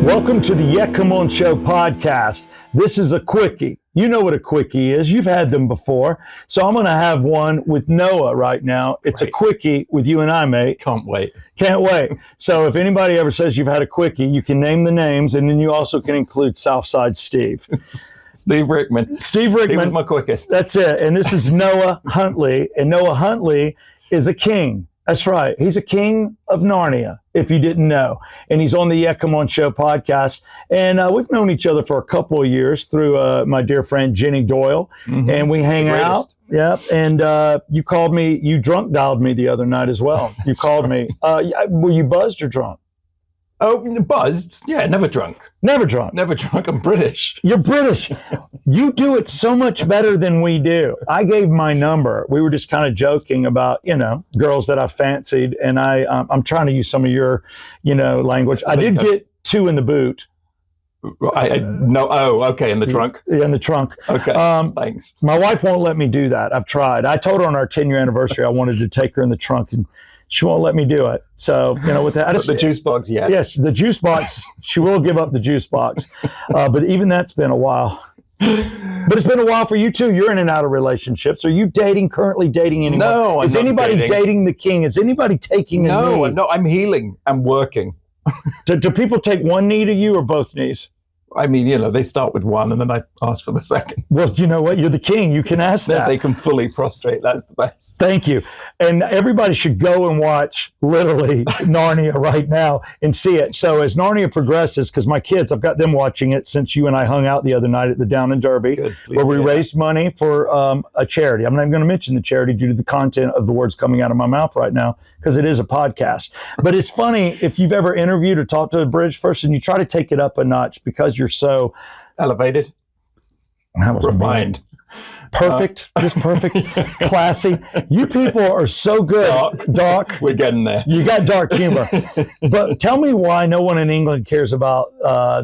Welcome to the Yeah Come On Show podcast. This is a quickie. You know what a quickie is. You've had them before. So I'm going to have one with Noah right now. It's a quickie with you and I, mate. Can't wait. Can't wait. So if anybody ever says you've had a quickie, you can name the names, and then you also can include Southside Steve. Steve Rickman. Steve Rickman. He was my quickest. That's it. And this is Noah Huntley. And Noah Huntley is a king. That's right. He's a king of Narnia, if you didn't know. And he's on the Yeah Come On Show podcast. And we've known each other for a couple of years through my dear friend Jenny Doyle. Mm-hmm. And we hang out. Yep. And you called me, you drunk dialed me the other night as well. You called me. Were you buzzed or drunk? Oh, buzzed? Yeah, never drunk. Never drunk. Never drunk. I'm British. You're British. You do it so much better than we do. I gave my number. We were just kind of joking about, girls that I fancied. And I'm trying to use some of your, language. I did get 2 in the boot. No. Oh, okay. In the trunk? Yeah, in the trunk. Okay. Thanks. My wife won't let me do that. I've tried. I told her on our 10-year anniversary I wanted to take her in the trunk, and she won't let me do it. So, with that, the juice box, yes. Yes, the juice box. She will give up the juice box. But even that's been a while. But it's been a while for you too. You're in and out of relationships. Are you currently dating anyone? No, I'm Is anybody dating the king? Is anybody taking a knee? No, I'm healing. I'm working. Do people take one knee to you or both knees? I mean, they start with one and then I ask for the second. Well, you know what? You're the king. You can ask that. They can fully prostrate. That's the best. Thank you. And everybody should go and watch literally Narnia right now and see it. So as Narnia progresses, because my kids, I've got them watching it since you and I hung out the other night at the Down in Derby, where we raised money for a charity. I'm not even going to mention the charity due to the content of the words coming out of my mouth right now, because it is a podcast. But it's funny, if you've ever interviewed or talked to a British person, you try to take it up a notch because you're so elevated, refined, perfect, just perfect, classy. You people are so good. Dark. We're getting there. You got dark humor. But tell me why no one in England cares about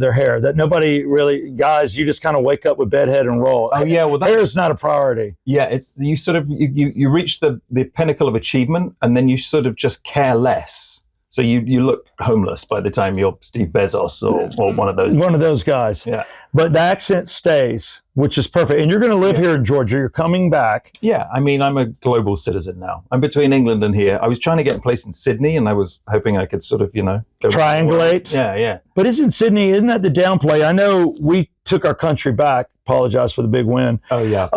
their hair. That nobody really, guys, you just kind of wake up with bedhead and roll. Oh yeah, well, hair is not a priority. Yeah, it's you sort of you reach the pinnacle of achievement, and then you sort of just care less. So you look homeless by the time you're Steve Bezos or one of those. One of those guys. Yeah. But the accent stays, which is perfect. And you're going to live here in Georgia. You're coming back. Yeah. I mean, I'm a global citizen now. I'm between England and here. I was trying to get a place in Sydney, and I was hoping I could sort of, go triangulate. Yeah. But isn't that the downplay? I know we took our country back. Apologize for the big win. Oh, yeah.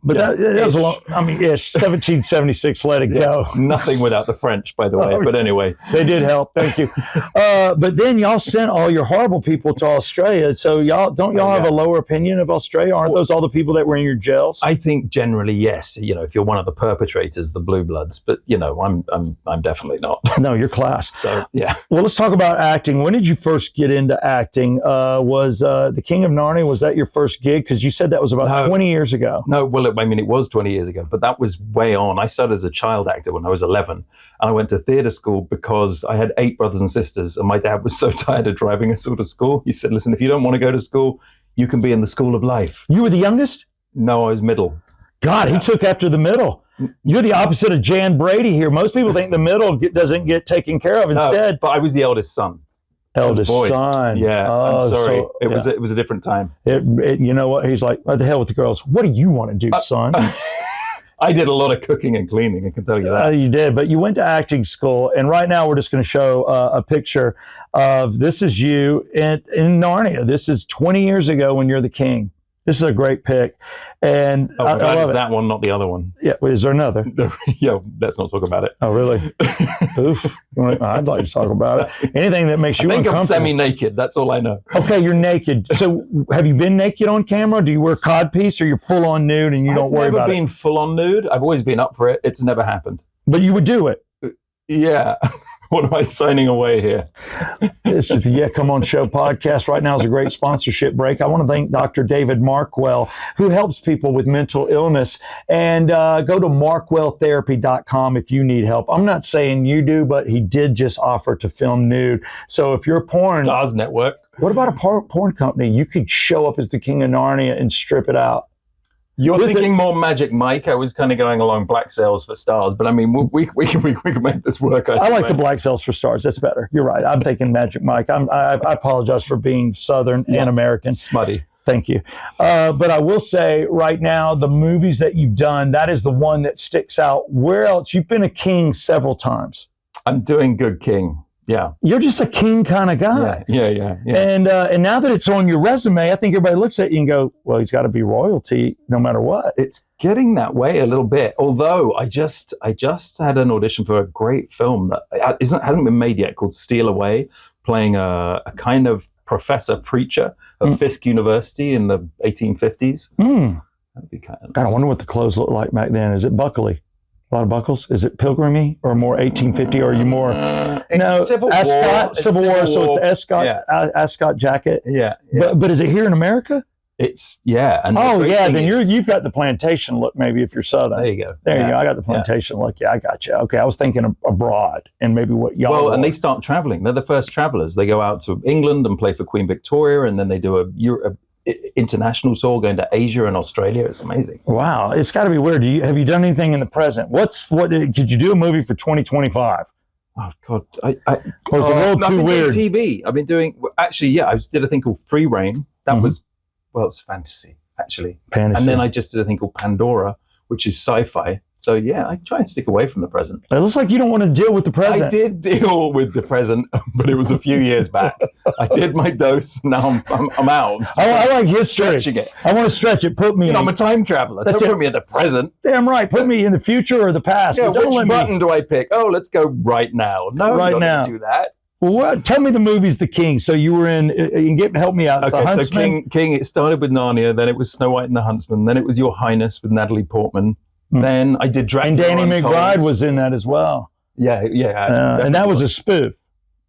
But that was a long, 1776, let it go. Nothing without the French, by the way. But anyway. They did help. Thank you. But then y'all sent all your horrible people to Australia. So don't y'all have a lower opinion of Australia? Aren't those all the people that were in your jails? I think generally, yes. If you're one of the perpetrators, the blue bloods. But, I'm definitely not. No, you're class. So, yeah. Well, let's talk about acting. When did you first get into acting? Was The King of Narnia, was that your first gig? Because you said that was about 20 years ago. No, well, it was 20 years ago, but that was way on. I started as a child actor when I was 11, and I went to theatre school because I had 8 brothers and sisters, and my dad was so tired of driving us all to school. He said, listen, if you don't want to go to school, you can be in the school of life. You were the youngest? No, I was middle. God, he took after the middle. You're the opposite of Jan Brady here. Most people think the middle doesn't get taken care of. Instead, but I was the eldest son. Eldest son. Yeah, I'm sorry. So, it was a different time. You know what? He's like, what the hell with the girls? What do you want to do, son? I did a lot of cooking and cleaning, I can tell you that. You did, but you went to acting school, and right now we're just going to show a picture of, this is you in Narnia. This is 20 years ago when you're the king. This is a great pick. And I love that one, not the other one. Yeah, is there another? Yeah, let's not talk about it. Oh, really? Oof. I'd like to talk about it. Anything that makes you uncomfortable. I'm semi-naked. That's all I know. Okay, you're naked. So have you been naked on camera? Do you wear codpiece, or you're full-on nude and you don't worry about it? I've never been full-on nude. I've always been up for it. It's never happened. But you would do it? Yeah. What am I signing away here? This is the Yeah Come On Show podcast. Right now is a great sponsorship break. I want to thank Dr. David Markwell, who helps people with mental illness. And go to markwelltherapy.com if you need help. I'm not saying you do, but he did just offer to film nude. So if you're a porn... Stars Network. What about a porn company? You could show up as the King of Narnia and strip it out. You're thinking more Magic Mike. I was kind of going along Black Sails for Stars, but I mean, we can make this work. I like the Black Sails for Stars. That's better. You're right. I'm thinking Magic Mike. I apologize for being Southern and American. Smutty. Thank you. But I will say right now, the movies that you've done, that is the one that sticks out. Where else? You've been a king several times. I'm doing good king. Yeah. You're just a king kind of guy. Yeah. And now that it's on your resume, I think everybody looks at you and go, well, he's got to be royalty no matter what. It's getting that way a little bit. Although I just had an audition for a great film that hasn't been made yet called Steal Away, playing a kind of professor preacher at Fisk University in the 1850s. That'd be kind of nice. God, I wonder what the clothes looked like back then. Is it buckly? A lot of buckles? Is it pilgrimy or more 1850? Or are you more Civil War? Civil War. So it's Ascot jacket. Yeah. But is it here in America? It's And then you've got the plantation look. Maybe if you're Southern. There you go. There you go. I got the plantation look. Yeah, I got you. Okay, I was thinking abroad and maybe what y'all. Well, and they start traveling. They're the first travelers. They go out to England and play for Queen Victoria, and then they do a international tour going to Asia and Australia. It's amazing. Wow, it's got to be weird. Have you done anything in the present? Could you do a movie for 2025? Oh God, or is the world too weird? TV. I've been doing I did a thing called Free Reign. That was it's fantasy actually. And then I just did a thing called Pandora, which is sci-fi. So yeah, I try and stick away from the present. It looks like you don't want to deal with the present. I did deal with the present, but it was a few years back. I did my dose. Now I'm out. I like history. Stretching it. I want to stretch it. Put me. I'm a time traveler. Don't put me in the present. Damn right. Put me in the future or the past. Yeah. Which button do I pick? Oh, let's go right now. No, right now. Do that. Well, tell me the movies The King. So you were in. Help me out. Okay, so King. It started with Narnia. Then it was Snow White and the Huntsman. Then it was Your Highness with Natalie Portman. Then I did Dracula. And Danny McBride was in that as well. Yeah. And that was a spoof.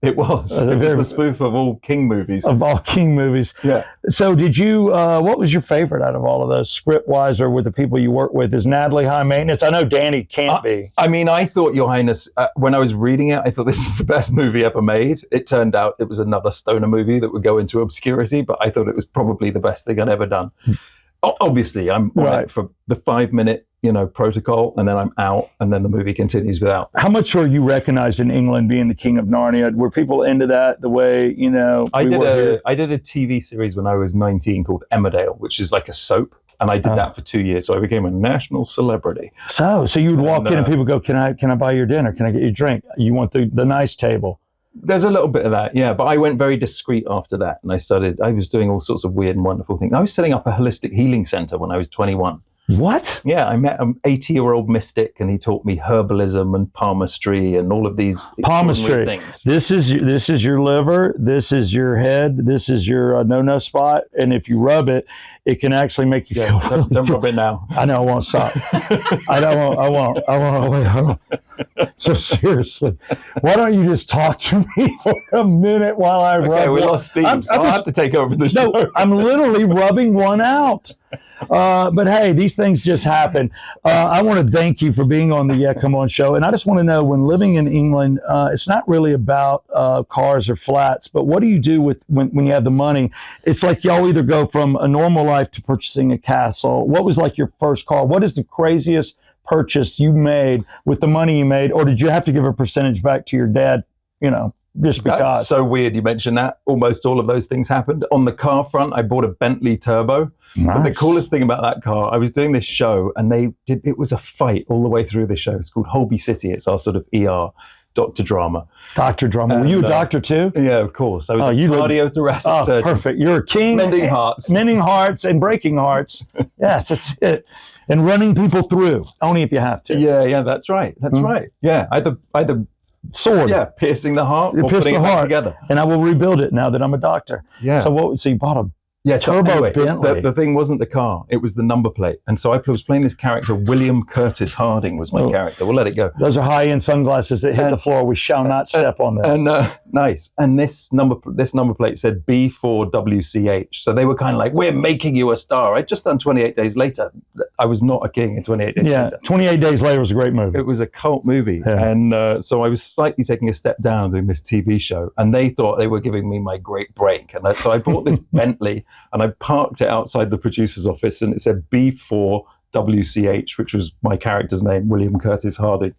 It was. It was the spoof of all King movies. Of all King movies. Yeah. So did you, what was your favorite out of all of those, script-wise or with the people you work with? Is Natalie high maintenance? I know Danny can't be. I mean, I thought Your Highness, when I was reading it, I thought this is the best movie ever made. It turned out it was another stoner movie that would go into obscurity, but I thought it was probably the best thing I'd ever done. Obviously, I'm on it for the 5-minute, protocol, and then I'm out, and then the movie continues without. How much are you recognized in England being the King of Narnia? Were people into that the way, I did a TV series when I was 19 called Emmerdale, which is like a soap, and I did that for 2 years, so I became a national celebrity. So you would walk in and people go, can I buy your dinner? Can I get you a drink? You want the nice table? There's a little bit of that, yeah. But I went very discreet after that, and I was doing all sorts of weird and wonderful things. I was setting up a holistic healing center when I was 21. What? Yeah, I met an 80-year-old mystic, and he taught me herbalism and palmistry and all of these palmistry things. This is your liver. This is your head. This is your no spot. And if you rub it, it can actually make you feel. Don't rub it now. I know. I won't stop. I won't. So seriously, why don't you just talk to me for a minute while I rub? Okay, we lost Steve. I'll have to take over the show. No, I'm literally rubbing one out. But hey, these things just happen. I want to thank you for being on the Yeah Come On show. And I just want to know, when living in England, it's not really about cars or flats, but what do you do with when you have the money? It's like y'all either go from a normal life to purchasing a castle. What was like your first car? What is the craziest purchase you made with the money you made? Or did you have to give a percentage back to your dad, just because? That's so weird you mentioned that. Almost all of those things happened. On the car front, I bought a Bentley Turbo. Nice. But the coolest thing about that car, I was doing this show, and it was a fight all the way through the show. It's called Holby City. It's our sort of ER doctor drama. Doctor drama. Were you a doctor too? Yeah, of course. I was a cardiothoracic surgeon. Perfect. You're a king. Mending hearts. Mending hearts and breaking hearts. Yes, that's it. And running people through, only if you have to. Yeah, that's right. That's right. Yeah, either sword. Yeah, piercing the heart or putting it back together. And I will rebuild it now that I'm a doctor. Yeah. So you bought a turbo Bentley. The thing wasn't the car, it was the number plate. And so I was playing this character, William Curtis Harding was my character. We'll let it go. Those are high-end sunglasses that hit the floor. We shall not step on them. And nice. And this number plate said B4WCH. So they were kind of like, we're making you a star. I'd just done 28 Days Later. I was not a king in 28 Days Later. 28 Days Later was a great movie. It was a cult movie. Yeah. And so I was slightly taking a step down doing this TV show. And they thought they were giving me my great break. And so I bought this Bentley. and I parked it outside the producer's office, and it said B4WCH, which was my character's name, William Curtis Harding.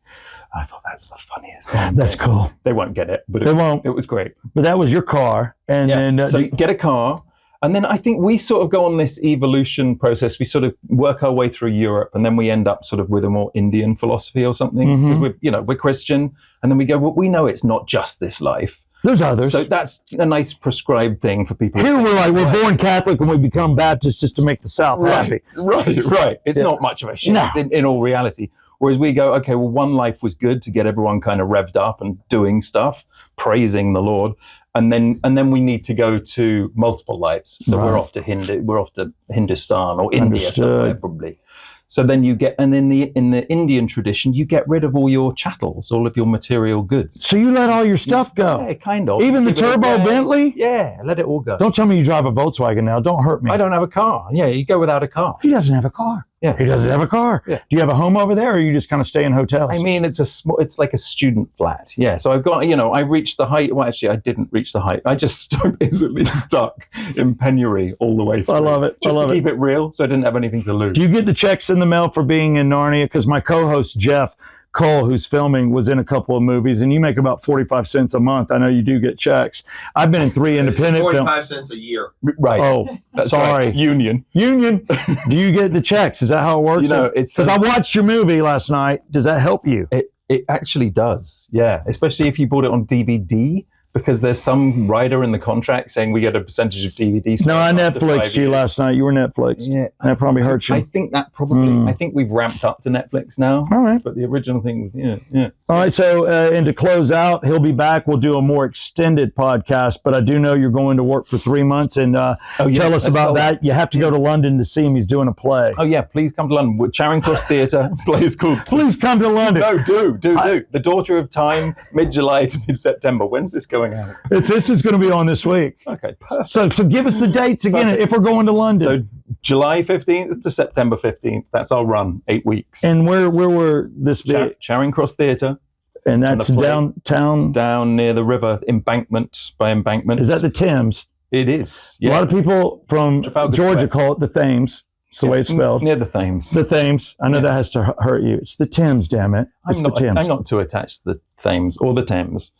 I thought that's the funniest thing. That's cool. They won't get it, but They won't. It was great. But that was your car, and then So you get a car. And then I think we sort of go on this evolution process. We sort of work our way through Europe, and then we end up sort of with a more Indian philosophy or something. Because we're Christian, and then we go, well, we know it's not just this life. There's others. So that's a nice prescribed thing for people. Here we're like, we're born Catholic and we become Baptist just to make the South happy. Right. It's not much of a shift in all reality. Whereas we go, okay, well, one life was good to get everyone kind of revved up and doing stuff, praising the Lord. And then we need to go to multiple lives. So we're off to Hindustan or India somewhere probably. So then you get, and in the Indian tradition, you get rid of all your chattels, all of your material goods. So you let all your stuff go? Yeah, kind of. Even the turbo Bentley? Yeah, let it all go. Don't tell me you drive a Volkswagen now. Don't hurt me. I don't have a car. Yeah, you go without a car. He doesn't have a car. Yeah. He doesn't have a car. Yeah. Do you have a home over there, or you just kind of stay in hotels? I mean, it's like a student flat. Yeah. So I've got, I reached the height. Well, actually, I didn't reach the height. I just basically stuck in penury all the way through. I love it. Just to keep it real, so I didn't have anything to lose. Do you get the checks in the mail for being in Narnia? Because my co-host, Jeff Cole, who's filming, was in a couple of movies, and you make about 45 cents a month. I know you do get checks. I've been in 3 independent films. 45 cents a year. Right. Oh, That's sorry. Right. Union. Do you get the checks? Is that how it works? It's because I watched your movie last night. Does that help you? It actually does. Yeah. Especially if you bought it on DVD. Because there's some rider in the contract saying we get a percentage of DVD sales. No, I Netflixed you last night. You were Netflixed. Yeah. That probably hurt you. I think that probably, I think we've ramped up to Netflix now. All right. But the original thing was, yeah. All right, so, and to close out, he'll be back. We'll do a more extended podcast, but I do know you're going to work for 3 months, and tell us about that. You have to go to London to see him. He's doing a play. Oh, yeah, please come to London. Charing Cross Theatre, play is called. Please come to London. No, do. The Daughter of Time, mid-July to mid-September. When's this going out? This is going to be on this week. Okay, perfect. So give us the dates again if we're going to London. So July 15th to September 15th. That's our run, 8 weeks. And where will this be? Charing Cross Theatre. And that's downtown? Down near the river, by Embankment. Is that the Thames? It is, yeah. A lot of people from Georgia call it the Thames. It's the way it's spelled. Near the Thames. The Thames. I know that has to hurt you. It's the Thames, damn it. It's the Thames. I'm not too attached to the Thames or the Thames.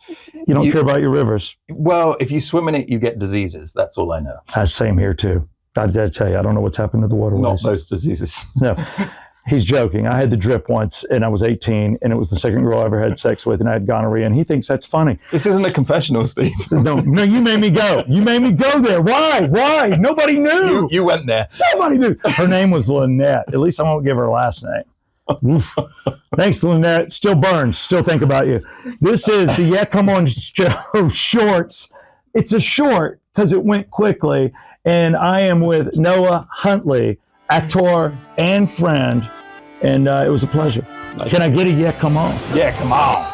You don't care about your rivers? Well, if you swim in it, you get diseases. That's all I know. Same here, too. I dare tell you, I don't know what's happened to the waterways. Not those diseases. No. He's joking. I had the drip once, and I was 18, and it was the second girl I ever had sex with, and I had gonorrhea, and he thinks that's funny. This isn't a confessional, Steve. No, you made me go. You made me go there. Why? Nobody knew. You went there. Nobody knew. Her name was Lynette. At least I won't give her last name. Thanks, Lynette. Still burns. Still think about you. This is the Yeah Come On Show Shorts. It's a short because it went quickly, and I am with Noah Huntley, actor and friend, and it was a pleasure. Nice. Can I get a yeah, come on? Yeah, come on.